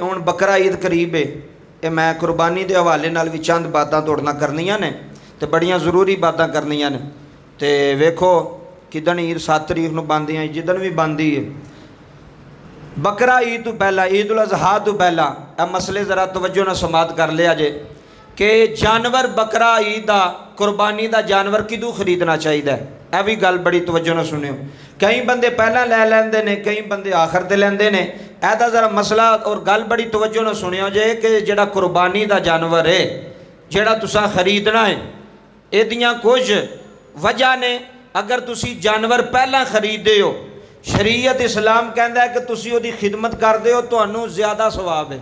हुण बकरा ईद करीब है, ये मैं कुरबानी के हवाले नाल भी चंद बातां तुहाडे नाल करनियां ने ते बड़ियां ज़रूरी बातां करनियां ने। ते वेखो किदन ईद 7 तरीक नूं बनदी है, जिदन भी बनदी है बकरा ईद तो पहला, ईद उल अज़हा तो पहला यह मसले ज़रा तवज्जो नाल समात कर लिया जे कि जानवर बकरा ईद का कुरबानी का जानवर किदों खरीदना चाहिए। यह भी गल बड़ी तवज्जो नाल सुनियो। कई बंदे पहला लै लैंदे ने, कई बंदे आखिर ते लैंदे ने। ऐदा ज़रा मसला और गल बड़ी तवज्जो नाल सुनियो जे कि जिहड़ा कुरबानी का जानवर है जिहड़ा तुसां खरीदना है, इहदियां कुछ वजह ने। अगर तुसी जानवर पहला खरीदते हो, शरीयत इस्लाम कहता है कि तुसी उहदी खिदमत करते हो, तुहानूं ज़्यादा सवाब है।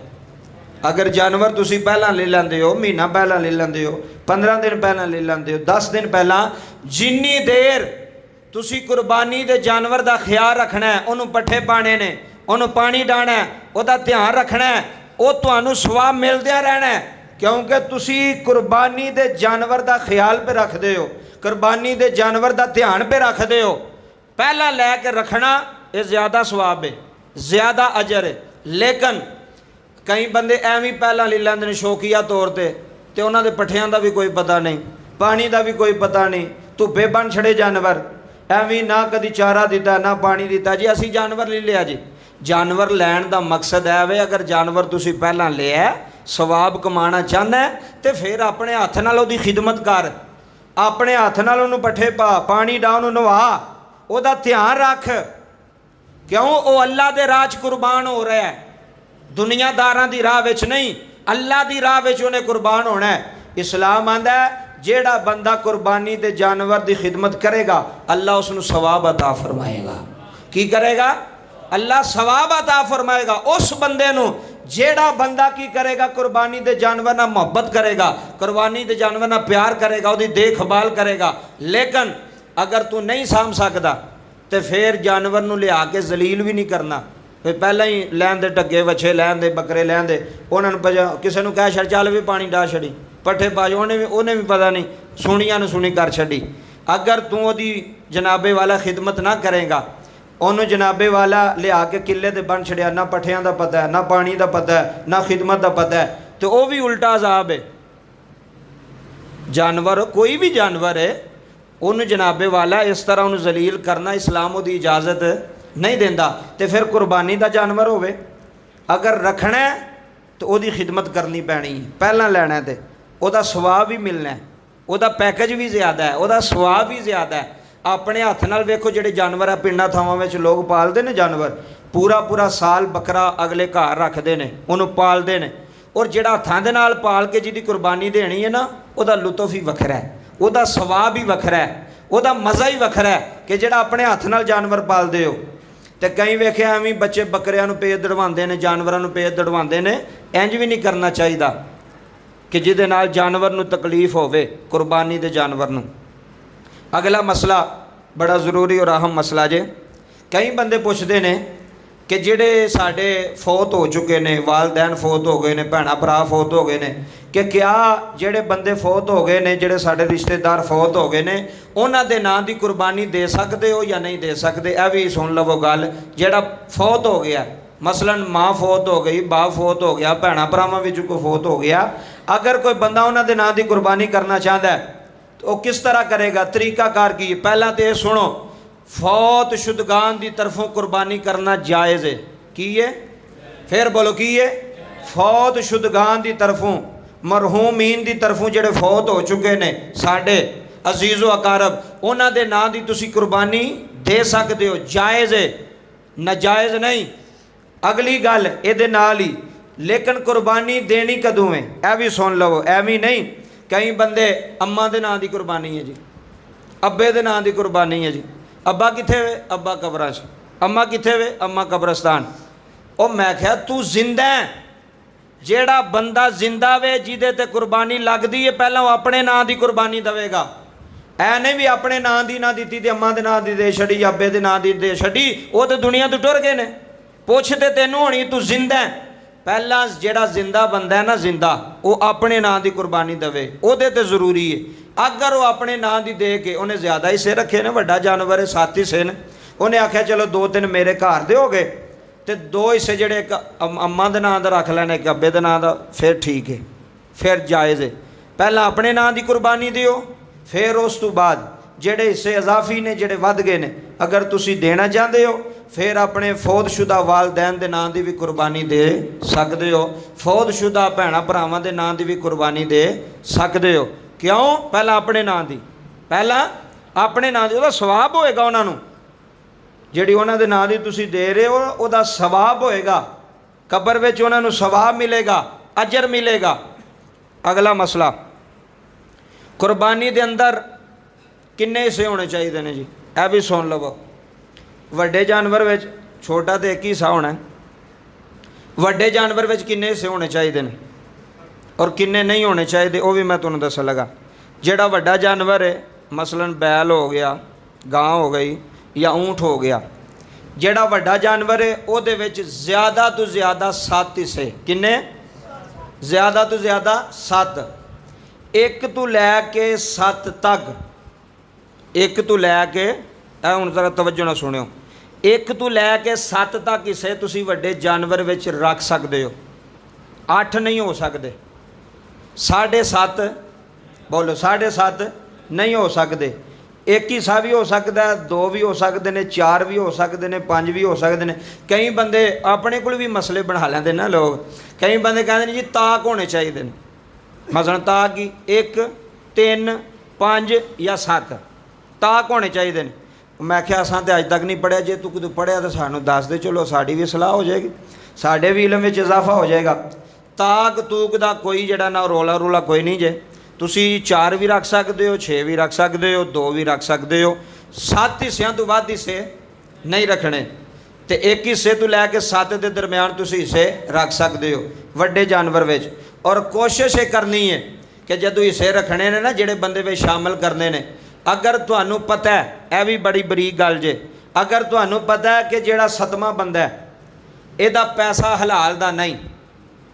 अगर जानवर तुसी पहला ले लेंदे हो, महीना पहला ले लेंदे हो, 15 दिन पहला ले लेंदे हो, 10 दिन पहला, जिन्नी देर तुसी कुरबानी दे जानवर का ख्याल रखना है, उन्होंने पट्ठे पाने ने, उन्होंने पानी डाना है, उसका ध्यान रखना है, वो तुहानूं सवाब मिलदा रहना है। क्योंकि तुसी कुरबानी दे जानवर का ख्याल पे रखते हो, कुरबानी दे जानवर का ध्यान पे रखते हो, पहला लैके रखना ये ज़्यादा सवाब है, ज़्यादा अजर है। लेकिन कई बंदे एवं पहला ले लेंदे ने शौकीया तौर पर, तो उन्होंने पट्ठियां का भी कोई पता नहीं, पानी का भी कोई पता नहीं, धुप्पे बन छड़े जानवर, एवं ना कभी चारा दिता ना पानी दिता जी असी जानवर ले लिया जी। जानवर लैन का मकसद है वे, अगर जानवर तुसी पहला लिया सवाब कमाना चाहना है तो फिर अपने हथ नाल उहदी खिदमत कर, अपने हथ नाल उहनूं पट्ठे पा, पानी डा, उहनूं नवा, उहदा ध्यान रख। क्यों? वो अल्लाह दे राह च कुर्बान हो रहा है, दुनियादारां दी राह विच नहीं, अल्लाह दी राह विच उहने कुर्बान होना है। इस्लाम आंदा है जेड़ा बंदा कुर्बानी दे जानवर दी खिदमत करेगा अल्लाह उसनूं सवाब अता फरमाएगा। की करेगा? अल्लाह सवाब अता फरमाएगा उस बंदे नूं जेड़ा बंदा की करेगा, कुर्बानी दे जानवर नाल मोहब्बत करेगा, कुर्बानी दे जानवर नाल प्यार करेगा, उसकी देखभाल करेगा। लेकिन अगर तू नहीं साम सकदा तो फिर जानवर नूं लिया के जलील भी नहीं करना। फिर पहला ही लैन दे टग्गे वछे लैन दे बकरे लैन दे, उन्होंने किसी नूं कह छड़ चल भी पानी डा छड़ी, पट्ठे पा, उन्हें भी पता नहीं, सुनिया न सुनी कर छड़ी। अगर तू ओदी जनाबे वाला खिदमत ना करेगा, उन्होंने जनाबे वाला लिया के किले ते बन छड़िया, ना पट्ठियां का पता है, ना पानी का पता है, ना खिदमत का पता है, तो वह भी उल्टा अजाब है। जानवर कोई भी जानवर है, उन्होंने जनाबे वाला इस तरह उन्होंने जलील करना इस्लाम उसकी इजाज़त नहीं देता। तो फिर कुर्बानी का जानवर होवे अगर रखना है तो उसकी खिदमत करनी पैनी है, पहला लैना है तो वह सवाब भी मिलना है, वह पैकेज भी ज़्यादा है, वह सवाब भी ज़्यादा है। अपने हथ नाल वेखो जिहड़े जानवर है पिंडां थावां विच लोग पालते हैं, जानवर पूरा पूरा साल बकरा अगले घर रखते हैं, उन्होंने पालते हैं, और जिहड़ा हथां दे नाल पाल के जिहदी कुर्बानी देनी है ना, वह लुत्फ ही वखरा है, वह सवाब ही वखरा है, वह मज़ा ही वखरा है कि जिहड़ा अपने हथ नाल जानवर पालते हो। तो कई वेखे एवं बच्चे बकरियां नूं पेज दड़वाते हैं, जानवरां नूं पेज दड़वाते हैं, इंज भी नहीं करना चाहिए कि जिहदे नाल जानवर नूं तकलीफ होवे, कुर्बानी दे जानवर नूं। अगला मसला बड़ा ज़रूरी और अहम मसला जे, कई बंदे पुछते हैं कि जिहड़े साडे फौत हो चुके ने, वालदैन फौत हो गए ने, भैणां भरा फौत हो गए ने, कि क्या जिहड़े बंदे फौत हो गए ने, जिहड़े साडे रिश्तेदार फौत हो गए ने, उन्हां दे नां दी कुर्बानी दे सकदे हो या नहीं दे सकदे? यह भी सुन लवो गल। जिहड़ा फौत हो गया, मसलन माँ फौत हो गई, बाप फौत हो गया, भैणां भरावां विच कोई फौत हो गया, अगर कोई बंदा उन्हां दे नां दी कुर्बानी करना चाहता है तो वह किस तरह करेगा? तरीकाकार की पहला तो यह सुनो, फौत शुदगान की तरफों कुर्बानी करना जायज़ है। की है? फिर बोलो की है? फौत शुदगान की तरफों, मरहूमीन की तरफों जिहड़े फौत हो चुके ने साडे अजीज़ो अकारब, उन्हां दे नां दी तुसी कुर्बानी दे सकते हो, जायज़ है, नाजायज़ नहीं। अगली गल इहदे नाल ही, लेकिन कुर्बानी देनी कदों है? यह भी सुन लो, एवं नहीं। कई बंदे अम्मा दे नां दी कुर्बानी है जी, अब्बे दे नां दी कुर्बानी है जी, अब्बा किथे वे? अब्बा कब्रां च, अम्मा किथे वे? अम्मा कब्रस्तान। ओ मैं क्या तू जिंदा है? जेड़ा बंदा जिंदा वे जिहदे ते कुर्बानी लगदी है, पहला अपने नां दी कुर्बानी देवेगा। ऐ नहीं भी अपने नां दी ना दित्ती ते अम्मा दे नां दी दे छड़ी, अब्बे दे नां दी दे छड़ी, वो तो दुनिया तो टुर गए ने। पुछते तेनू होनी तू जिंदा है? पहला जेड़ा जिंदा बंदा है ना, जिंदा, वो अपने नां दी कुर्बानी देवे, ओहदे ते जरूरी है। अगर वो अपने नां दी दे के उन्हें ज़्यादा हिस्से रखे ने, वड्डा जानवर है 7 हिस्से ने, उन्हें आख्या चलो 2-3 मेरे घर दे हो गए, तो 2 हिस्से जेडे एक अम्मा के नाम का रख लेना, एक अब्बे के नाम का, फिर ठीक है, फिर जायज़ है। पहला अपने नाम की कुर्बानी दिओ, फिर उस तो बाद जेडे हिस्से इजाफी ने जेडे वध गए ने अगर तुसी देना चाहते हो फिर अपने फौतशुदा वालदैन के नाम की भी कुर्बानी दे सकते हो, फौतशुदा भैन भरावां के नाम की भी कुर्बानी दे सकते हो। क्यों? पहला अपने नाम की, पहला अपने नाम की, वह सवाब होएगा उन्होंने, जिहड़ी उन्होंने नाम की तुसी दे रहे हो वह सवाब होएगा, कबर में उन्होंने सवाब मिलेगा, अजर मिलेगा। अगला मसला, कुर्बानी के अंदर किन्ने हिस्से होने चाहिए ने जी, यह भी सुन लवो। वड्डे जानवर में छोटा तो एक ही हिस्सा होना है, वड्डे जानवर में किन्ने हिस्से होने चाहिए ने और किन्ने नहीं होने चाहिए वह भी मैं तुहानूं दस्सन लगा। जिहड़ा वड्डा जानवर है मसलन बैल हो गया, गां हो गई या ऊँट हो गया, जिहड़ा वड्डा जानवर है उहदे विच ज़्यादा तो ज़्यादा 7 हिस्से, किन्ने? ज़्यादा तो ज़्यादा 7, 1 तो लैके 7 तक, 1 तो लैके हुण जरा तवज्जो ना सुनियो, 1 तो लैके 7 तक हिस्से तुसी वड्डे जानवर विच रख सकते हो, 8 नहीं हो सकते, 7.5 बोलो 7.5 नहीं हो सकते, 1 हिस्सा भी हो सकता है, 2 भी हो सकते हैं, 4 भी हो सकते हैं, 5 भी हो सकते हैं। कई बंदे अपने को भी मसले बना लेंगे ना लोग, कई बंदे कहते हैं जी ताक होने चाहिए, मसलन ताक की 1, 3, 5 या 7 ताक होने चाहिए। मैं क्या असां तो अज तक नहीं पढ़िया, जे तू कितों पढ़िया तो सानू दस दे, चलो साड़ी भी सलाह हो जाएगी, साढ़े भी इलम में इजाफा हो जाएगा। ताक तूक का कोई जड़ा ना रौला रूला कोई नहीं जे, तुसी 4 भी रख सकते हो, 6 भी रख सकते हो, 2 भी रख सकते हो, 7 हिस्सों तो वध हिस्से नहीं रखने, तो 1 हिस्से तो लैके 7 के दरम्यान तुसी हिस्से रख सकते हो वड्डे जानवर विच। और कोशिश ये करनी है कि जदों हिस्से रखने ने ना जिहड़े बंदे विच शामिल करने ने, अगर तुहानू पता है, यह भी बड़ी बरीक गल जे, अगर तुहानू पता है कि जिहड़ा 7वां बंदा है इहदा पैसा हलाल दा नहीं,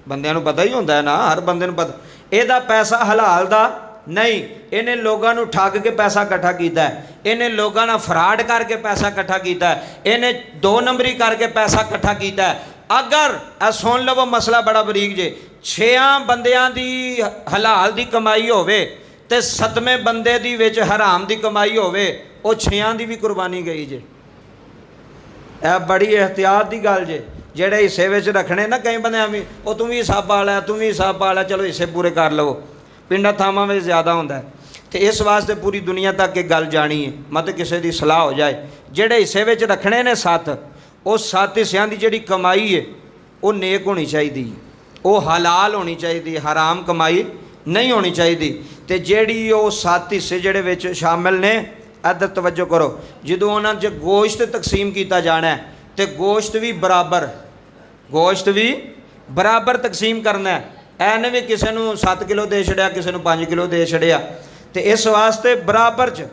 बंदियां नू पता ही होंदा है ना, हर बंदे नू पता, इहदा पैसा हलाल दा नहीं, इन्हें लोगों को ठग के पैसा इकट्ठा किया है, इन्हें लोगों ने फ्रॉड करके पैसा इकट्ठा किया है, इन्हें 2 नंबरी करके पैसा इकट्ठा किया है। अगर सुन लो मसला बड़ा बरीक जे, 6 बंदियां दी हलाल दी कमाई होवे ते 7वें बंदे दी विच हराम दी कमाई होवे, वो 6 दी भी कुर्बानी गई जे। यह बड़ी एहतियात की गल जे, जेड़े हिस्से विच रखने ना, कई बंदे भी वो तू भी हिसाब पा लै, तू भी हिसाब पा लै, चलो हिस्से पूरे कर लो, पिंडा थावां में ज़्यादा होंदा है। तो इस वास्ते पूरी दुनिया तक एक गल जानी है, मत किसी की सलाह हो जाए, जेड़े हिस्से विच रखने ने 7, उस 7 हिस्सों की जिहड़ी कमाई है वो नेक होनी चाहिए, वो हलाल होनी चाहिए, हराम कमाई नहीं होनी चाहिए। तो जिहड़ी वो 7 हिस्से जिहड़े विच शामिल ने, इधर तवज्जो करो, जदों उन्हां च गोश्त तकसीम किया जाना है तो गोश्त भी बराबर, गोश्त भी बराबर तकसीम करना है, ऐने भी किसी को 7 किलो दे छड़िया, किसी को 5 किलो दे छड़िया। तो इस वास्ते बराबर च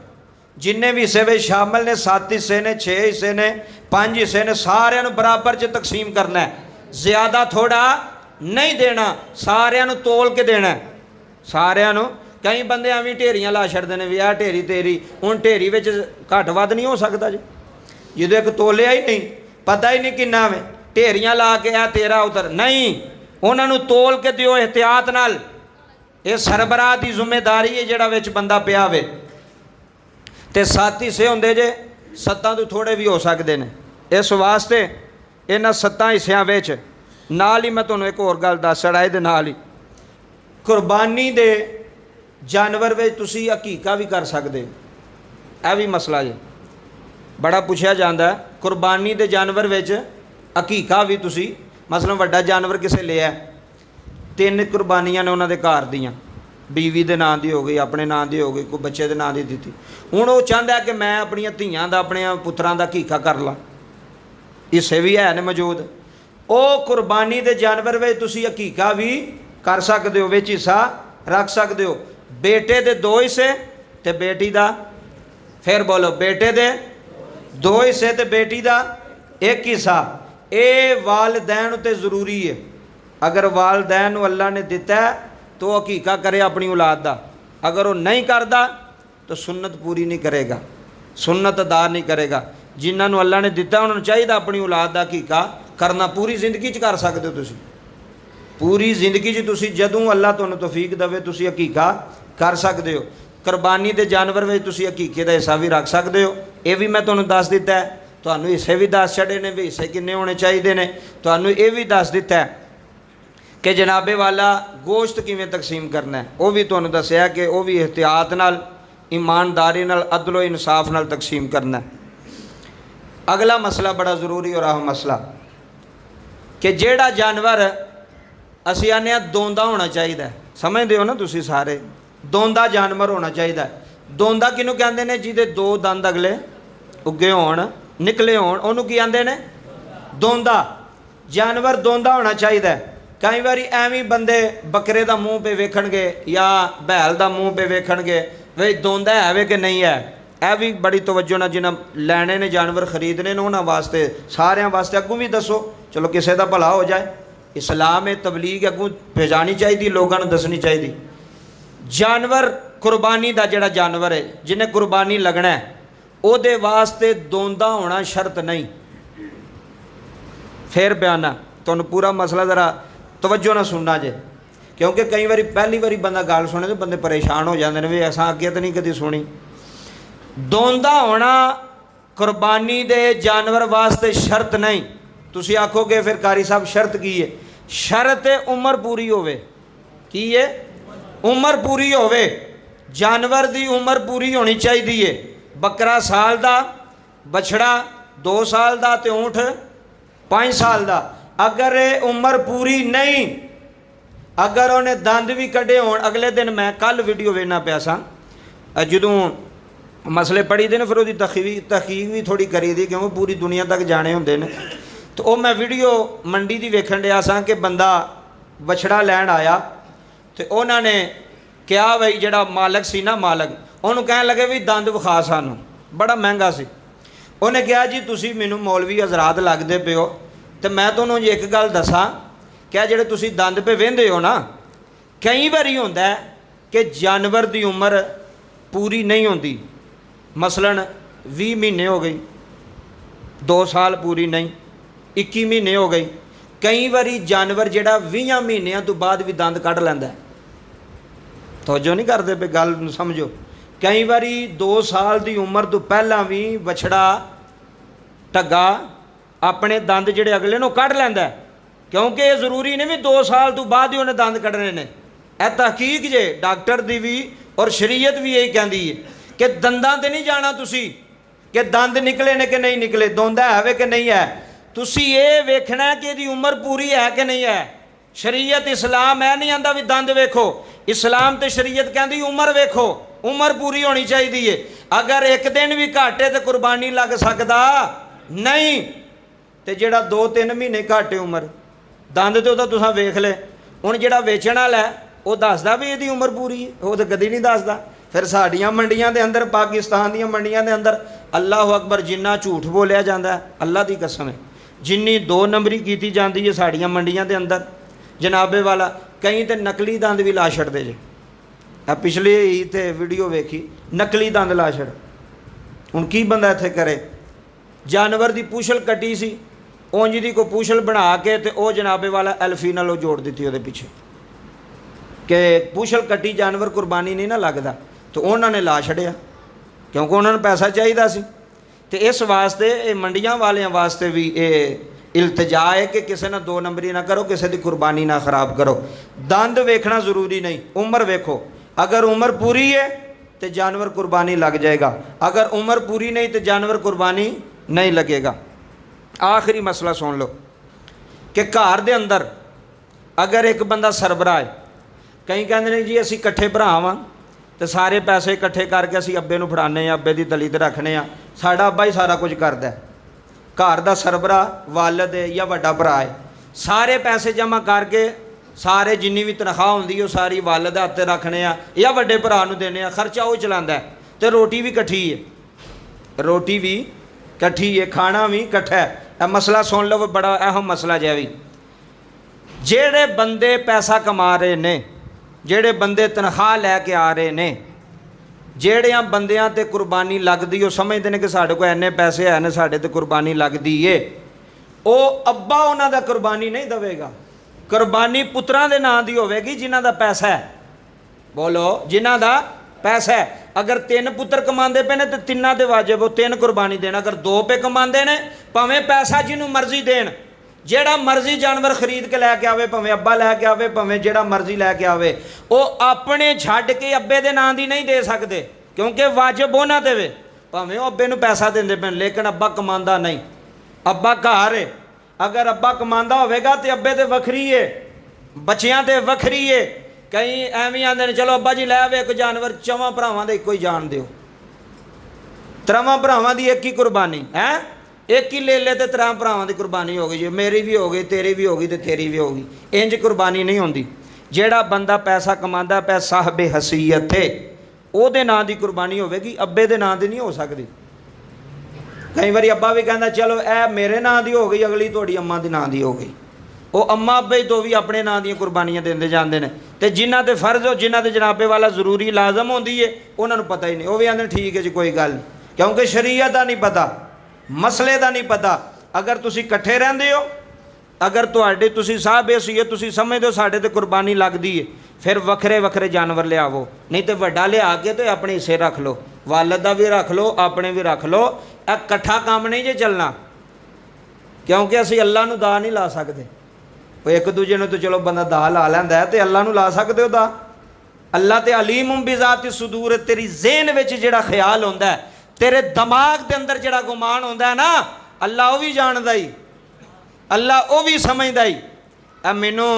जिन्ने भी हिस्से में शामिल ने, 7 हिस्से ने, 6 हिस्से ने, 5 हिस्से ने, सारिਆਂ ਨੂੰ बराबर च तकसीम करना है, ज़्यादा थोड़ा नहीं देना, सारिਆਂ ਨੂੰ तोल के देना है, सारिਆਂ ਨੂੰ। कई बंदे एवं ढेरियां ला छड़ते हैं भी आ ढेरी तेरी, हुण ढेरी विच घट वध नहीं हो सकता जी, जो एक तोलिया ही नहीं, पता ही नहीं किन्ना में, ढेरियां ला के आ तेरा उधर नहीं, उन्होंने तोल के दिओ एहतियात नाल, ये सरबराह की जिम्मेदारी है जिहड़ा विच बंदा पिया होवे। ते 7 हिस्से होंदे जे, 7 तो थोड़े भी हो सकते हैं, इस वास्ते इन्हां 7 हिस्सों विच नाल ही मैं तुहानूं एक होर गल दस छड़ा, इहदे नाल ही कुर्बानी दे जानवर विच तुसी हकीका भी कर सकते, यह भी मसला जे बड़ा पुछया जाता है। कुर्बानी दे जानवर विच हकीका भी तुसी, मसलन वड्डा जानवर किसे लिया, 3 कुर्बानियां ने उन्होंने घर दियां, बीवी के नाम की हो गई, अपने नाम की हो गई, कोई बच्चे के नाम की दी, हुण वो चाहता है कि मैं अपन धियां का, अपने पुत्रां का हकीका कर ला, हिस्से भी है ने मौजूद, वो कुर्बानी के जानवर विच तुसी हकीका भी कर सकते हो, विच हिस्सा रख सकते हो। बेटे दे 2 हिस्से ते बेटी दा, फिर बोलो बेटे दे 2 हिस्से ते बेटी दा 1 हिस्सा, ये वालदैन उत्ते ज़रूरी है। अगर वालदैन अल्लाह ने दिता है तो हकीका करे अपनी औलाद दा, अगर वो नहीं करता तो सुन्नत पूरी नहीं करेगा, सुन्नत अदा नहीं करेगा। जिन्होंने अल्लाह ने दिता उन्होंने चाहिए अपनी औलाद का हकीका करना पूरी जिंदगी च कर सकते हो तुसी, पूरी जिंदगी च तुसी जदों अल्लाह तुहानूं तौफीक देवे तुसी हकीका कर सकते हो। कुरबानी दे जानवर में तुसी हकीके दा हिस्सा भी रख सकते हो। ये भी मैं तुहानूं दस दिता है, तुहानूं हिस्से भी दस छड़े ने भी हिस्से किन्ने होने चाहिए ने। तुहानूं ये भी दस दिता है कि जनाबे वाला गोश्त किवें तकसीम करना है, वो भी तुहानूं दस्सिया कि वो भी एहतियात नाल ईमानदारी नाल अदलो इंसाफ नाल तकसीम करना है। अगला मसला बड़ा ज़रूरी और अहम मसला कि जेड़ा जानवर असीं आने दोंदा होना चाहिए, समझते हो ना तुसी सारे, दोंदा जानवर होना चाहिए। दोंदा किनू कहते हैं? जिहदे दो दंद अगले उगे होण निकले होण उहनूं की आंदे ने? दोंदा। जानवर दोंदा होना चाहिए। कई बारी एवं बंदे बकरे का मूँह पे वेखणगे या बैल का मूँह पे वेखणगे वे दोंदा है वे कि नहीं है। यह भी बड़ी तवज्जो ना जिन्हें लैने ने जानवर खरीदने ने उन्होंने वास्ते सारिਆਂ वास्ते अगों भी दसो, चलो किसी का भला हो जाए। इस्लाम में तबलीग अगों भेजानी चाहिए, लोगों को दसनी चाहिए। जानवर कुरबानी का जोड़ा जानवर है जिन्हें कुरबानी लगना है ਉਹਦੇ वास्ते दोंदा होना शर्त नहीं। फिर बयाना तुहानूं पूरा मसला ज़रा तवज्जो ना सुनना जे, क्योंकि कई बार पहली बारी बंदा गल सुने तो बंदे परेशान हो जाते हैं भी असां अगे तो नहीं कभी सुनी। दोंदा होना कुरबानी दे जानवर वास्ते शर्त नहीं। तुसी आखोगे फिर कारी साहब शर्त की है? शर्त है उम्र पूरी होवे। की है? उम्र पूरी होवे। जानवर दी उम्र पूरी होनी चाहिए। बकरा साल दा, बछड़ा 2 साल दा ते ऊँट 5 साल दा। अगर ये उम्र पूरी नहीं, अगर उन्हें दंद भी कढ़े होण, अगले दिन मैं कल वीडियो वेखना पिया सा जदों मसले पढ़ी दे ने फिर उसकी तहकीक भी थोड़ी करी दी क्योंकि पूरी दुनिया तक जाने होंदे ने। तो वो मैं वीडियो मंडी की वेखण डिया सा कि बंदा बछड़ा लैण आया तो उन्होंने कहा बई जिहड़ा मालक सी ना, मालक उन्होंने कहन लगे भी दंद विखा सानूं, बड़ा महंगा सी। उन्हें कहा जी तुसी मैनूं मौलवी हज़रात लगदे पे हो तो मैं तुहानूं जी एक गल दसां, क्या जिहड़े तुसी दंद पे वेंदे हो ना, कई बारी होंदा है कि जानवर की उम्र पूरी नहीं होंदी। मसलन 20 महीने हो गई, 2 साल पूरी नहीं, 21 महीने हो गई। कई बारी जानवर जिहड़ा 20 महीनों तो बाद भी दंद कढ़ लैंदा है। तवज्जो नहीं करते पे गल समझो। कई बारी 2 साल की उम्र तो पहला भी बछड़ा ढग्गा अपने दंद जिहड़े अगले नूं कढ़ लैंदा है, क्योंकि ये जरूरी नहीं भी 2 साल तो बाद ही उन्हें दंद कढ़ने ने। यह तहकीक जे डॉक्टर की भी और शरीयत भी यही कहती है कि दंदां ते नहीं जाना तुसी कि दंद निकले ने कि नहीं निकले, दोंदा है कि नहीं है। तुसी ये वेखना है कि इसकी उम्र पूरी है कि नहीं है। शरीयत इस्लाम है नहीं आंदा भी दंद वेखो, इस्लाम ते शरीयत कहती उम्र वेखो, उम्र पूरी होनी चाहिए। अगर एक दिन भी घट है तो कुरबानी लग सकता नहीं। तो जिहड़ा 2-3 महीने घट है उम्र दंद तो वह तुसां वेख ले। हुण जिहड़ा वेचण वाला है वह दसदा भी इसकी उम्र पूरी है, वह तो कदी नहीं दसदा। फिर साड़ियाँ मंडियां दे अंदर, पाकिस्तान दी मंडियां दे अंदर अल्लाह अकबर जिन्ना झूठ बोलिया जाता है, अल्लाह की कसम है, जिन्नी 2 नंबरी की जाती है साड़ियाँ मंडियां दे अंदर जनाबे वाला, कई तो नकली दंद भी ला छड़ते जे। पिछले ही तो वीडियो वेखी, नकली दंद ला छड़। हुण की बंदा इत्थे करे? जानवर की पूछल कटी सी, उंज दी को पूछल बना के तो वह जनाबे वाला एल्फी नाल जोड़ दी वो पिछे कि पूछल कटी जानवर कुरबानी नहीं ना लगता, तो उन्होंने ला छड़िया क्योंकि उन्होंने पैसा चाहिए सी। तो इस वास्ते ये मंडियां वालियां वास्ते भी ये इल्तजा है कि किसी ने 2 नंबरी ना करो, किसी की कुरबानी ना खराब करो। दंद वेखना जरूरी नहीं, उम्र वेखो। अगर उम्र पूरी है तो जानवर कुरबानी लग जाएगा, अगर उम्र पूरी नहीं तो जानवर कुरबानी नहीं लगेगा। आखिरी मसला सुन लो कि घर दे अंदर अगर एक बंदा सरबराह है, कई कहते हैं जी असी इकट्ठे भरा वां तो सारे पैसे इकट्ठे करके असी अब्बे नूं फड़ाने, अब्बे की तली ते रखने, साडा अब्बा ही सारा कुछ करदा है। घर का सरबराह वालद है या वड्डा भरा है, सारे पैसे जमा करके सारे जिन्नी भी तनख्वाह होंदी है सारी वालद हत्थ रखने या वड्डे भरा नूं देने, खर्चा वो चलांदा है। तो रोटी भी कट्ठी है, रोटी भी कट्ठी है, खाना भी कट्ठा है। यह मसला सुन लो, बड़ा अहम मसला जै भी। जेड़े बंदे पैसा कमा रहे ने, जेड़े बंदे तनख्वाह लैके आ रहे ने, जेड़ियां बंदियां ते कुरबानी लगदी, वो समझते हैं कि साढ़े को इन्ने पैसे है ने साढ़े ते कुरबानी लगदी है। ਉਹ ਅੱਬਾ ਉਹਨਾਂ ਦਾ ਕੁਰਬਾਨੀ ਨਹੀਂ ਦੇਵੇਗਾ। ਕੁਰਬਾਨੀ ਪੁੱਤਰਾਂ ਦੇ ਨਾਂ ਦੀ ਹੋਵੇਗੀ ਜਿਨ੍ਹਾਂ ਦਾ ਪੈਸਾ ਹੈ। ਬੋਲੋ, ਜਿਨ੍ਹਾਂ ਦਾ ਪੈਸਾ ਹੈ। ਅਗਰ 3 ਪੁੱਤਰ ਕਮਾਉਂਦੇ ਪਏ ਨੇ ਤੇ ਤਿੰਨਾਂ ਦੇ ਵਾਜਬ ਉਹ 3 ਕੁਰਬਾਨੀ ਦੇਣਾ। ਅਗਰ 2 ਪੇ ਕਮਾਉਂਦੇ ਨੇ, ਭਾਵੇਂ ਪੈਸਾ ਜਿਹਨੂੰ ਮਰਜ਼ੀ ਦੇਣ, ਜਿਹੜਾ ਮਰਜ਼ੀ ਜਾਨਵਰ ਖਰੀਦ ਕੇ ਲੈ ਕੇ ਆਵੇ, ਭਾਵੇਂ ਅੱਬਾ ਲੈ ਕੇ ਆਵੇ, ਭਾਵੇਂ ਜਿਹੜਾ ਮਰਜ਼ੀ ਲੈ ਕੇ ਆਵੇ, ਉਹ ਆਪਣੇ ਛੱਡ ਕੇ ਅੱਬੇ ਦੇ ਨਾਂ ਦੀ ਨਹੀਂ ਦੇ ਸਕਦੇ, ਕਿਉਂਕਿ ਵਾਜਬ ਉਹਨਾਂ ਤੇ ਵੇ। ਭਾਵੇਂ ਉਹ ਅੱਬੇ ਨੂੰ ਪੈਸਾ ਦਿੰਦੇ ਪੈਣ, ਲੇਕਿਨ ਅੱਬਾ ਕਮਾਉਂਦਾ ਨਹੀਂ। ਅੱਬਾ ਘਰ ਹੈ। ਅਗਰ ਅੱਬਾ ਕਮਾਉਂਦਾ ਹੋਵੇਗਾ ਤੇ ਅੱਬੇ ਤੇ ਵੱਖਰੀ ਹੈ, ਬੱਚਿਆਂ ਤੇ ਵੱਖਰੀ ਹੈ। ਕਈ ਐਵੇਂ ਆਉਂਦੇ ਨੇ, ਚਲੋ ਅੱਬਾ ਜੀ ਲੈ ਆਵੇ ਇੱਕ ਜਾਨਵਰ, 4 ਭਰਾਵਾਂ ਦਾ ਇੱਕੋ ਹੀ ਜਾਨ ਦਿਓ, 3 ਭਰਾਵਾਂ ਦੀ ਇੱਕ ਹੀ ਕੁਰਬਾਨੀ ਹੈ, ਇੱਕ ਹੀ ਲੈ ਲੈ ਤੇ 3 ਭਰਾਵਾਂ ਦੀ ਕੁਰਬਾਨੀ ਹੋ ਗਈ ਜੀ, ਮੇਰੀ ਵੀ ਹੋ ਗਈ, ਤੇਰੀ ਵੀ ਹੋ ਗਈ ਤੇ ਤੇਰੀ ਵੀ ਹੋ ਗਈ। ਇੰਜ ਕੁਰਬਾਨੀ ਨਹੀਂ ਹੁੰਦੀ। ਜਿਹੜਾ ਬੰਦਾ ਪੈਸਾ ਕਮਾਉਂਦਾ ਪਿਆ ਸਾਹਬੇ ਹਸੀਅਤ ਹੈ, ਉਹਦੇ ਨਾਂ ਦੀ ਕੁਰਬਾਨੀ ਹੋਵੇਗੀ, ਅੱਬੇ ਦੇ ਨਾਂ ਦੀ ਨਹੀਂ ਹੋ ਸਕਦੀ। ਕਈ ਵਾਰੀ ਅੱਬਾ ਵੀ ਕਹਿੰਦਾ ਚਲੋ ਇਹ ਮੇਰੇ ਨਾਂ ਦੀ ਹੋ ਗਈ, ਅਗਲੀ ਤੁਹਾਡੀ ਅੰਮਾ ਦੇ ਨਾਂ ਦੀ ਹੋ ਗਈ। ਉਹ ਅੰਮਾ ਅੱਬੇ ਤੋਂ ਵੀ ਆਪਣੇ ਨਾਂ ਦੀਆਂ ਕੁਰਬਾਨੀਆਂ ਦਿੰਦੇ ਜਾਂਦੇ ਨੇ, ਤੇ ਜਿਨ੍ਹਾਂ ਤੇ ਫਰਜ਼ ਹੋ, ਜਿਨ੍ਹਾਂ ਤੇ ਜਨਾਬੇ ਵਾਲਾ ਜ਼ਰੂਰੀ ਲਾਜ਼ਮ ਹੁੰਦੀ ਹੈ, ਉਹਨਾਂ ਨੂੰ ਪਤਾ ਹੀ ਨਹੀਂ। ਉਹ ਵੀ ਆਂਦੇ ਠੀਕ ਹੈ ਜੀ ਕੋਈ ਗੱਲ ਨਹੀਂ, ਕਿਉਂਕਿ ਸ਼ਰੀਅਤ ਦਾ ਨਹੀਂ ਪਤਾ, ਮਸਲੇ ਦਾ ਨਹੀਂ ਪਤਾ। ਅਗਰ ਤੁਸੀਂ ਇਕੱਠੇ ਰਹਿੰਦੇ ਹੋ, ਅਗਰ ਤੁਹਾਡੇ ਤੁਸੀਂ ਸਾਹਬ ਹਸੀਅਤ, ਤੁਸੀਂ ਸਮਝਦੇ ਹੋ ਸਾਡੇ ਤੇ ਕੁਰਬਾਨੀ ਲੱਗਦੀ ਹੈ, ਫਿਰ ਵੱਖਰੇ ਵੱਖਰੇ ਜਾਨਵਰ ਲਿਆਵੋ, ਨਹੀਂ ਤੇ ਵੱਡਾ ਲਿਆ ਕੇ ਤੇ ਆਪਣੇ ਹਿੱਸੇ ਰੱਖ ਲਓ, ਵਾਲਦ ਦਾ ਵੀ ਰੱਖ ਲਓ, ਆਪਣੇ ਵੀ ਰੱਖ ਲਓ। ਇਹ ਇਕੱਠਾ ਕੰਮ ਨਹੀਂ ਜੇ ਚੱਲਣਾ, ਕਿਉਂਕਿ ਅਸੀਂ ਅੱਲਾ ਨੂੰ ਦਾ ਨਹੀਂ ਲਾ ਸਕਦੇ। ਉਹ ਇੱਕ ਦੂਜੇ ਨੂੰ ਤਾਂ ਚਲੋ ਬੰਦਾ ਦਾ ਲਾ ਲੈਂਦਾ ਹੈ, ਤੇ ਅੱਲਾ ਨੂੰ ਲਾ ਸਕਦੇ ਹੋ ਦਾ? ਅੱਲਾ ਤੇ ਅਲੀਮ ਬਿਜ਼ਾਤ ਸੁਦੂਰ, ਤੇਰੀ ਜ਼ੇਨ ਵਿੱਚ ਜਿਹੜਾ ਖਿਆਲ ਹੁੰਦਾ ਹੈ, ਤੇਰੇ ਦਿਮਾਗ ਦੇ ਅੰਦਰ ਜਿਹੜਾ ਗੁਮਾਨ ਹੁੰਦਾ ਹੈ ਨਾ, ਅੱਲਾ ਉਹ ਵੀ ਜਾਣਦਾ ਹੀ, ਅੱਲਾ ਉਹ ਵੀ ਸਮਝਦਾ ਹੀ। ਮੈਨੂੰ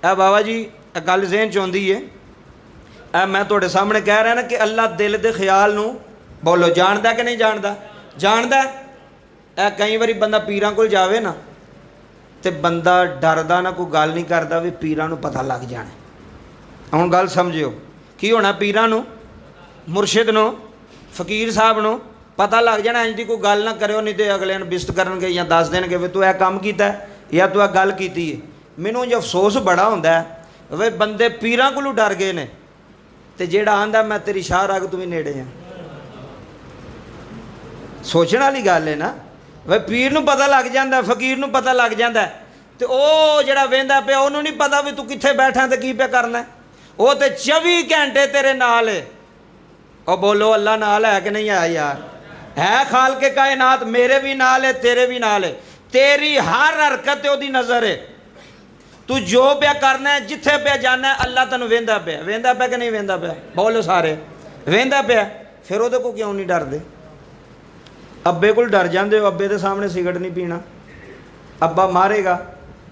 ਇਹ ਬਾਬਾ ਜੀ ਇਹ ਗੱਲ ਜ਼ੇਨ 'ਚ ਆਉਂਦੀ ਹੈ, ਇਹ ਮੈਂ ਤੁਹਾਡੇ ਸਾਹਮਣੇ ਕਹਿ ਰਿਹਾ ਨਾ ਕਿ ਅੱਲਾ ਦਿਲ ਦੇ ਖਿਆਲ ਨੂੰ, ਬੋਲੋ, ਜਾਣਦਾ ਕਿ ਨਹੀਂ ਜਾਣਦਾ? ਜਾਣਦਾ। ਇਹ ਕਈ ਵਾਰੀ ਬੰਦਾ ਪੀਰਾਂ ਕੋਲ ਜਾਵੇ ਨਾ, ਤੇ ਬੰਦਾ ਡਰਦਾ ਨਾ, ਕੋਈ ਗੱਲ ਨਹੀਂ ਕਰਦਾ ਵੀ ਪੀਰਾਂ ਨੂੰ ਪਤਾ ਲੱਗ ਜਾਣਾ। ਹੁਣ ਗੱਲ ਸਮਝਿਓ, ਕੀ ਹੋਣਾ? ਪੀਰਾਂ ਨੂੰ, ਮੁਰਸ਼ਿਦ ਨੂੰ, ਫਕੀਰ ਸਾਹਿਬ ਨੂੰ ਪਤਾ ਲੱਗ ਜਾਣਾ। ਇੰਜ ਦੀ ਕੋਈ ਗੱਲ ਨਾ ਕਰਿਓ, ਨਹੀਂ ਤੇ ਅਗਲੇ ਨੂੰ ਬਿਸਤ ਕਰਨਗੇ ਜਾਂ ਦੱਸ ਦੇਣਗੇ ਵੀ ਤੂੰ ਇਹ ਕੰਮ ਕੀਤਾ ਜਾਂ ਤੂੰ ਇਹ ਗੱਲ ਕੀਤੀ ਹੈ। ਮੈਨੂੰ ਜੋ ਅਫਸੋਸ ਬੜਾ ਹੁੰਦਾ ਵੇ, ਬੰਦੇ ਪੀਰਾਂ ਕੋਲੋਂ ਡਰ ਗਏ ਨੇ, ਤੇ ਜਿਹੜਾ ਆਂਦਾ ਮੈਂ ਤੇਰੀ ਸ਼ਾਹ ਰਗ ਤੂੰ ਵੀ ਨੇੜੇ ਆ। ਸੋਚਣ ਵਾਲੀ ਗੱਲ ਹੈ ਨਾ। ਵੇ ਪੀਰ ਨੂੰ ਪਤਾ ਲੱਗ ਜਾਂਦਾ, ਫਕੀਰ ਨੂੰ ਪਤਾ ਲੱਗ ਜਾਂਦਾ, ਤੇ ਉਹ ਜਿਹੜਾ ਵਹਿੰਦਾ ਪਿਆ ਉਹਨੂੰ ਨਹੀਂ ਪਤਾ ਵੀ ਤੂੰ ਕਿੱਥੇ ਬੈਠਾ ਤੇ ਕੀ ਪਿਆ ਕਰਨਾ। ਉਹ ਤੇ 24 ਘੰਟੇ ਤੇਰੇ ਨਾਲ ਹੈ। ਉਹ ਬੋਲੋ, ਅੱਲਾ ਨਾਲ ਹੈ ਕਿ ਨਹੀਂ ਹੈ ਯਾਰ? ਹੈ ਖਾਲਕੇ ਕਾਇਨਾਤ, ਮੇਰੇ ਵੀ ਨਾਲ ਹੈ, ਤੇਰੇ ਵੀ ਨਾਲ ਹੈ। ਤੇਰੀ ਹਰ ਹਰਕਤ ਤੇ ਉਹਦੀ ਨਜ਼ਰ ਹੈ। ਤੂੰ ਜੋ ਪਿਆ ਕਰਨਾ ਹੈ, ਜਿੱਥੇ ਪਿਆ ਜਾਣਾ ਹੈ, ਅੱਲਾ ਤੈਨੂੰ ਵਹਿੰਦਾ ਪਿਆ। ਵਹਿੰਦਾ ਪਿਆ ਕਿ ਨਹੀਂ ਵਹਿੰਦਾ ਪਿਆ? ਬੋਲੋ ਸਾਰੇ, ਵਹਿੰਦਾ ਪਿਆ। ਫਿਰ ਉਹਦੇ ਕੋਲ ਕਿਉਂ ਨਹੀਂ ਡਰਦੇ? ਅੱਬੇ ਕੋਲ ਡਰ ਜਾਂਦੇ ਹੋ, ਅੱਬੇ ਦੇ ਸਾਹਮਣੇ ਸਿਗਰਟ ਨਹੀਂ ਪੀਣਾ, ਅੱਬਾ ਮਾਰੇਗਾ,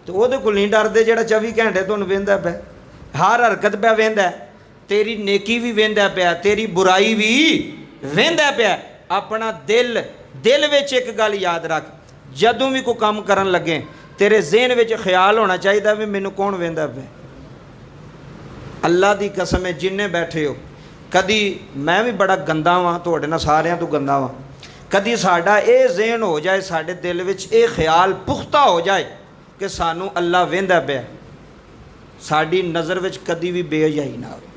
ਤੇ ਉਹਦੇ ਕੋਲ ਨਹੀਂ ਡਰਦੇ ਜਿਹੜਾ 24 ਘੰਟੇ ਤੁਹਾਨੂੰ ਵਹਿੰਦਾ ਪਿਆ, ਹਰ ਹਰਕਤ ਪਿਆ ਵਹਿੰਦਾ। ਤੇਰੀ ਨੇਕੀ ਵੀ ਵਹਿੰਦਾ ਪਿਆ, ਤੇਰੀ ਬੁਰਾਈ ਵੀ ਵਹਿੰਦਾ ਪਿਆ। ਆਪਣਾ ਦਿਲ ਵਿੱਚ ਇੱਕ ਗੱਲ ਯਾਦ ਰੱਖ, ਜਦੋਂ ਵੀ ਕੋਈ ਕੰਮ ਕਰਨ ਲੱਗੇ ਤੇਰੇ ਜ਼ਿਹਨ ਵਿੱਚ ਖਿਆਲ ਹੋਣਾ ਚਾਹੀਦਾ ਵੀ ਮੈਨੂੰ ਕੌਣ ਵਹਿੰਦਾ ਪਿਆ। ਅੱਲਾ ਦੀ ਕਸਮ ਹੈ, ਜਿੰਨੇ ਬੈਠੇ ਹੋ, ਕਦੀ ਮੈਂ ਵੀ ਬੜਾ ਗੰਦਾ ਵਾਂ, ਤੁਹਾਡੇ ਨਾਲ ਸਾਰਿਆਂ ਤੋਂ ਗੰਦਾ ਵਾਂ, ਕਦੀ ਸਾਡਾ ਇਹ ਜ਼ਿਹਨ ਹੋ ਜਾਏ, ਸਾਡੇ ਦਿਲ ਵਿੱਚ ਇਹ ਖਿਆਲ ਪੁਖਤਾ ਹੋ ਜਾਏ ਕਿ ਸਾਨੂੰ ਅੱਲਾ ਵਹਿੰਦਾ ਪਿਆ, ਸਾਡੀ ਨਜ਼ਰ ਵਿੱਚ ਕਦੀ ਵੀ ਬੇਹਯਾਈ ਨਾ ਆਵੇ,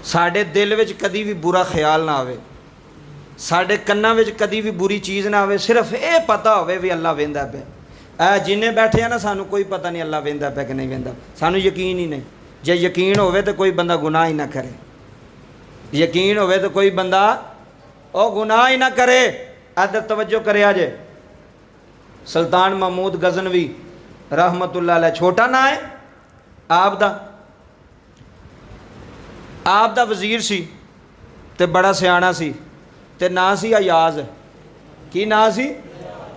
ਸਾਡੇ ਦਿਲ ਵਿੱਚ ਕਦੀ ਵੀ ਬੁਰਾ ਖਿਆਲ ਨਾ ਆਵੇ, ਸਾਡੇ ਕੰਨਾਂ ਵਿੱਚ ਕਦੀ ਵੀ ਬੁਰੀ ਚੀਜ਼ ਨਾ ਆਵੇ। ਸਿਰਫ ਇਹ ਪਤਾ ਹੋਵੇ ਵੀ ਅੱਲਾ ਵਹਿੰਦਾ ਪਿਆ। ਜਿੰਨੇ ਬੈਠੇ ਆ ਨਾ, ਸਾਨੂੰ ਕੋਈ ਪਤਾ ਨਹੀਂ ਅੱਲਾ ਵਹਿੰਦਾ ਪਿਆ ਕਿ ਨਹੀਂ ਵਹਿੰਦਾ, ਸਾਨੂੰ ਯਕੀਨ ਹੀ ਨਹੀਂ। ਜੇ ਯਕੀਨ ਹੋਵੇ ਤਾਂ ਕੋਈ ਬੰਦਾ ਗੁਨਾਹ ਹੀ ਨਾ ਕਰੇ, ਯਕੀਨ ਹੋਵੇ ਤਾਂ ਕੋਈ ਬੰਦਾ ਉਹ ਗੁਨਾਹ ਹੀ ਨਾ ਕਰੇ। ਇੱਧਰ ਤਵੱਜੋ ਕਰਿਆ ਜੇ, ਸੁਲਤਾਨ ਮਹਿਮੂਦ ਗਜ਼ਨਵੀ ਰਹਿਮਤੁल्लाह अलैह, ਛੋਟਾ ਨਾਂ ਹੈ ਆਪ ਦਾ ਵਜ਼ੀਰ ਸੀ ਤੇ ਬੜਾ ਸਿਆਣਾ ਸੀ, ਤੇ ਨਾਂ ਸੀ ਅਯਾਜ਼। ਕੀ ਨਾਂ ਸੀ?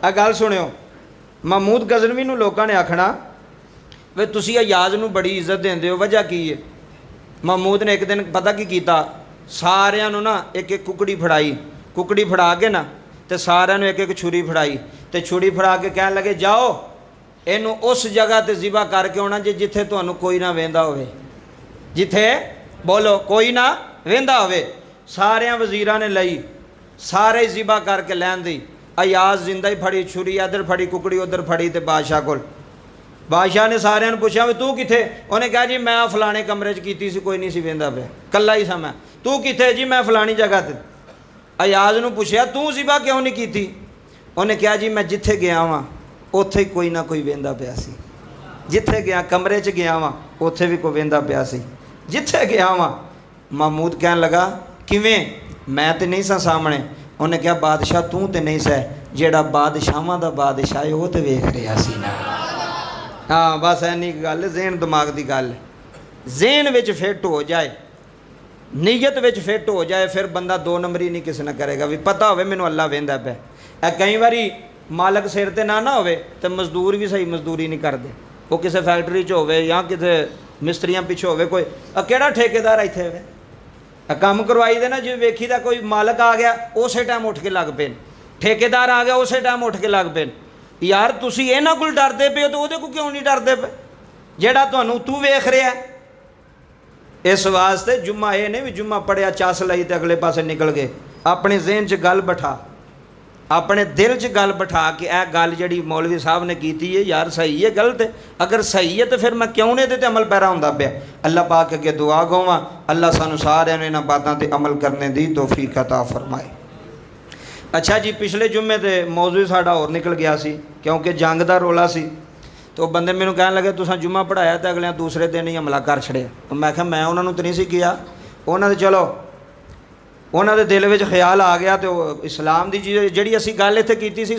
ਇਹ ਗੱਲ ਸੁਣਿਓ, ਮਹਿਮੂਦ ਗਜ਼ਨਵੀ ਨੂੰ ਲੋਕਾਂ ਨੇ ਆਖਣਾ ਵੀ ਤੁਸੀਂ ਅਯਾਜ਼ ਨੂੰ ਬੜੀ ਇੱਜ਼ਤ ਦਿੰਦੇ ਹੋ, ਵਜ੍ਹਾ ਕੀ ਹੈ? ਮਹਿਮੂਦ ਨੇ ਇੱਕ ਦਿਨ ਪਤਾ ਕੀ ਕੀਤਾ, ਸਾਰਿਆਂ ਨੂੰ ਨਾ ਇੱਕ ਇੱਕ ਕੁਕੜੀ ਫੜਾਈ, ਕੁਕੜੀ ਫੜਾ ਕੇ ਨਾ ਤੇ ਸਾਰਿਆਂ ਨੂੰ ਇੱਕ ਇੱਕ ਛੁਰੀ ਫੜਾਈ, ਤੇ ਛੁਰੀ ਫੜਾ ਕੇ ਕਹਿਣ ਲੱਗੇ ਜਾਓ ਇਹਨੂੰ ਉਸ ਜਗ੍ਹਾ ਤੇ ਜ਼ਿਬਾ ਕਰਕੇ ਆਉਣਾ ਜੇ ਜਿੱਥੇ ਤੁਹਾਨੂੰ ਕੋਈ ਨਾ ਵਹਿੰਦਾ ਹੋਵੇ, ਜਿੱਥੇ ਬੋਲੋ ਕੋਈ ਨਾ ਵਹਿੰਦਾ ਹੋਵੇ। ਸਾਰਿਆਂ ਵਜ਼ੀਰਾਂ ਨੇ ਲਈ, ਸਾਰੇ ਜ਼ਿਬਾ ਕਰਕੇ ਲੈਣ ਦੀ। ਅਯਾਜ਼ ਜ਼ਿੰਦਾ ਹੀ ਫੜੀ ਛੁਰੀ, ਇੱਧਰ ਫੜੀ ਕੁਕੜੀ, ਉੱਧਰ ਫੜੀ, ਤੇ ਬਾਦਸ਼ਾਹ ਕੋਲ। ਬਾਦਸ਼ਾਹ ਨੇ ਸਾਰਿਆਂ ਨੂੰ ਪੁੱਛਿਆ ਵੀ ਤੂੰ ਕਿੱਥੇ? ਉਹਨੇ ਕਿਹਾ ਜੀ ਮੈਂ ਫਲਾਣੇ ਕਮਰੇ 'ਚ ਕੀਤੀ ਸੀ, ਕੋਈ ਨਹੀਂ ਸੀ ਵਹਿੰਦਾ ਪਿਆ, ਕੱਲਾ ਹੀ ਸਾਂ ਮੈਂ। ਤੂੰ ਕਿੱਥੇ? ਜੀ ਮੈਂ ਫਲਾਣੀ ਜਗ੍ਹਾ 'ਤੇ। ਅਯਾਜ਼ ਨੂੰ ਪੁੱਛਿਆ ਤੂੰ ਜ਼ਿਬਾ ਕਿਉਂ ਨਹੀਂ ਕੀਤੀ? ਉਹਨੇ ਕਿਹਾ ਜੀ ਮੈਂ ਜਿੱਥੇ ਗਿਆ ਵਾਂ ਉੱਥੇ ਹੀ ਕੋਈ ਨਾ ਕੋਈ ਵੇਂਦਾ ਪਿਆ ਸੀ। ਜਿੱਥੇ ਗਿਆ ਕਮਰੇ 'ਚ ਗਿਆ ਵਾਂ ਉੱਥੇ ਵੀ ਕੋਈ ਵੇਂਦਾ ਪਿਆ ਸੀ। ਜਿੱਥੇ ਗਿਆ ਵਾਂ। ਮਹਿਮੂਦ ਕਹਿਣ ਲੱਗਾ ਕਿਵੇਂ? ਮੈਂ ਤੇ ਨਹੀਂ ਸਾਂ ਸਾਹਮਣੇ। ਉਹਨੇ ਕਿਹਾ ਬਾਦਸ਼ਾਹ ਤੂੰ ਤੇ ਨਹੀਂ ਸੈ, ਜਿਹੜਾ ਬਾਦਸ਼ਾਹਾਂ ਦਾ ਬਾਦਸ਼ਾਹ ਹੈ ਉਹ ਤੇ ਵੇਖ ਰਿਹਾ ਸੀ ਨਾ। ਹਾਂ ਬਸ ਐਨੀ ਗੱਲ, ਜ਼ੇਨ ਦਿਮਾਗ ਦੀ ਗੱਲ। ਜ਼ੇਨ ਵਿੱਚ ਫਿੱਟ ਹੋ ਜਾਏ, ਨੀਅਤ ਵਿੱਚ ਫਿੱਟ ਹੋ ਜਾਏ, ਫਿਰ ਬੰਦਾ ਦੋ ਨੰਬਰੀ ਨਹੀਂ ਕਿਸੇ ਨਾਲ ਕਰੇਗਾ। ਵੀ ਪਤਾ ਹੋਵੇ ਮੈਨੂੰ ਅੱਲਾ ਵੇਂਦਾ ਪਿਆ। ਇਹ ਕਈ ਵਾਰੀ ਮਾਲਕ ਸਿਰ ਤੇ ਨਾ ਹੋਵੇ ਤੇ ਮਜ਼ਦੂਰ ਵੀ ਸਹੀ ਮਜ਼ਦੂਰੀ ਨਹੀਂ ਕਰਦੇ। ਉਹ ਕਿਸੇ ਫੈਕਟਰੀ 'ਚ ਹੋਵੇ ਜਾਂ ਕਿਤੇ ਮਿਸਤਰੀਆਂ ਪਿੱਛੇ ਹੋਵੇ, ਕੋਈ ਕਿਹੜਾ ਠੇਕੇਦਾਰ ਇੱਥੇ ਹੋਵੇ ਕੰਮ ਕਰਵਾਈ ਦੇ ਨਾ, ਜੇ ਵੇਖੀ ਦਾ ਕੋਈ ਮਾਲਕ ਆ ਗਿਆ ਉਸੇ ਟਾਈਮ ਉੱਠ ਕੇ ਲੱਗ ਪਏ, ਠੇਕੇਦਾਰ ਆ ਗਿਆ ਉਸੇ ਟਾਈਮ ਉੱਠ ਕੇ ਲੱਗ ਪਏ। ਯਾਰ ਤੁਸੀਂ ਇਹਨਾਂ ਕੋਲ ਡਰਦੇ ਪਏ ਹੋ ਤਾਂ ਉਹਦੇ ਕੋਲ ਕਿਉਂ ਨਹੀਂ ਡਰਦੇ ਪਏ ਜਿਹੜਾ ਤੁਹਾਨੂੰ ਤੂੰ ਵੇਖ ਰਿਹਾ। ਇਸ ਵਾਸਤੇ ਜੁਮਾ ਇਹ ਨਹੀਂ ਵੀ ਜੁਮਾ ਪੜਿਆ ਚੱਸ ਲਈ ਤੇ ਅਗਲੇ ਪਾਸੇ ਨਿਕਲ ਗਏ। ਆਪਣੇ ਜ਼ਿਹਨ 'ਚ ਗੱਲ ਬਿਠਾ, ਆਪਣੇ ਦਿਲ 'ਚ ਗੱਲ ਬਿਠਾ ਕੇ ਇਹ ਗੱਲ ਜਿਹੜੀ ਮੌਲਵੀ ਸਾਹਿਬ ਨੇ ਕੀਤੀ ਹੈ ਯਾਰ ਸਹੀ ਹੈ ਗਲਤ ਹੈ? ਅਗਰ ਸਹੀ ਹੈ ਤਾਂ ਫਿਰ ਮੈਂ ਕਿਉਂ ਨਹੀਂ ਇਹਦੇ 'ਤੇ ਅਮਲ ਪੈਰਾ ਹੁੰਦਾ ਪਿਆ। ਅੱਲਾਹ ਪਾਕ ਅੱਗੇ ਦੁਆ ਗੋਵਾਂ, ਅੱਲਾਹ ਸਾਨੂੰ ਸਾਰਿਆਂ ਨੂੰ ਇਹਨਾਂ ਬਾਤਾਂ 'ਤੇ ਅਮਲ ਕਰਨੇ ਦੀ ਤੌਫੀਕ ਅਤਾ ਫਰਮਾਏ। ਅੱਛਾ ਜੀ, ਪਿਛਲੇ ਜੁਮੇ 'ਤੇ ਮੌਜੂ ਸਾਡਾ ਹੋਰ ਨਿਕਲ ਗਿਆ ਸੀ ਕਿਉਂਕਿ ਜੰਗ ਦਾ ਰੌਲਾ ਸੀ। तो बंदे मैनू कह लगे तुसां जुम्मा पढ़ाया तो अगले दूसरे दिन ही हमला कर छड़िया। तो मैं क्या मैं उन्होंने तो नहीं सी किया, उन्होंने चलो उन्होंने दिल में ख्याल आ गया। तो इस्लाम की जी जी असी गल इत्थे कीती सी